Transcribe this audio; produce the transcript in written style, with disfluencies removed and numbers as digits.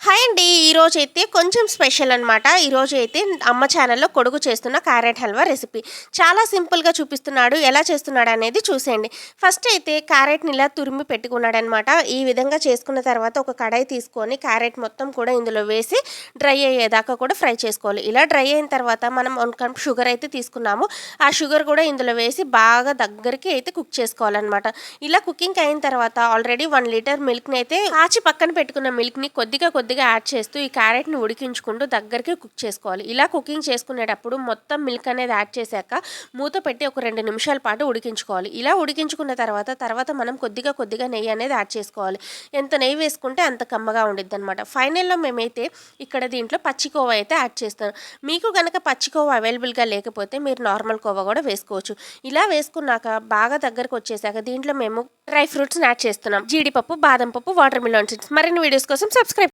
Hi అండి. ఈరోజైతే కొంచెం స్పెషల్ అనమాట. ఈరోజైతే అమ్మ ఛానల్‌లో కొడుకు చేస్తున్న క్యారెట్ హల్వా రెసిపీ. చాలా సింపుల్‌గా చూపిస్తున్నాడు. ఎలా చేస్తున్నాడనేది చూసేయండి. ఫస్ట్ అయితే క్యారెట్‌ని ఇలా తురిమి పెట్టుకున్నాడనమాట. ఈ విధంగా చేసుకున్న తర్వాత ఒక కడాయి తీసుకొని క్యారెట్ మొత్తం కూడా ఇందులో వేసి డ్రై అయ్యేదాకా కూడా ఫ్రై చేసుకోవాలి. ఇలా డ్రై అయిన తర్వాత మనం 1 కప్ షుగర్ అయితే తీసుకున్నాము. ఆ షుగర్ కూడా ఇందులో వేసి బాగా దగ్గరికి అయితే కుక్ చేసుకోవాలనమాట. ఇలా కుకింగ్ అయిన తర్వాత ఆల్రెడీ 1 లీటర్ మిల్క్‌ని అయితే కాచి పక్కన పెట్టుకున్న మిల్క్‌ని కొద్దిగా యాడ్ చేస్తూ ఈ క్యారెట్‌ని ఉడికించుకుంటూ దగ్గరికి కుక్ చేసుకోవాలి. ఇలా కుకింగ్ చేసుకునేటప్పుడు మొత్తం మిల్క్ అనేది యాడ్ చేశాక మూత పెట్టి ఒక 2 నిమిషాల పాటు ఉడికించుకోవాలి. ఇలా ఉడికించుకున్న తర్వాత మనం కొద్దిగా నెయ్యి అనేది యాడ్ చేసుకోవాలి. ఎంత నెయ్యి వేసుకుంటే అంత కమ్మగా ఉండిద్దనమాట. ఫైనల్‌లో మేమైతే ఇక్కడ దీంట్లో పచ్చి కోవా అయితే యాడ్ చేస్తాం. మీకు గనక పచ్చి కోవా అవైలబుల్‌గా లేకపోతే మీరు నార్మల్ కోవా కూడా వేసుకోవచ్చు. ఇలా వేసుకున్నాక బాగా దగ్గరకొచ్చేసాక దీంట్లో మేము డ్రై ఫ్రూట్స్‌ని యాడ్ చేస్తున్నాం. జీడిపప్పు, బాదం పప్పు, వాటర్ మిలన్ సీడ్స్. మరిన్ని వీడియోస్ కోసం సబ్స్క్రైబ్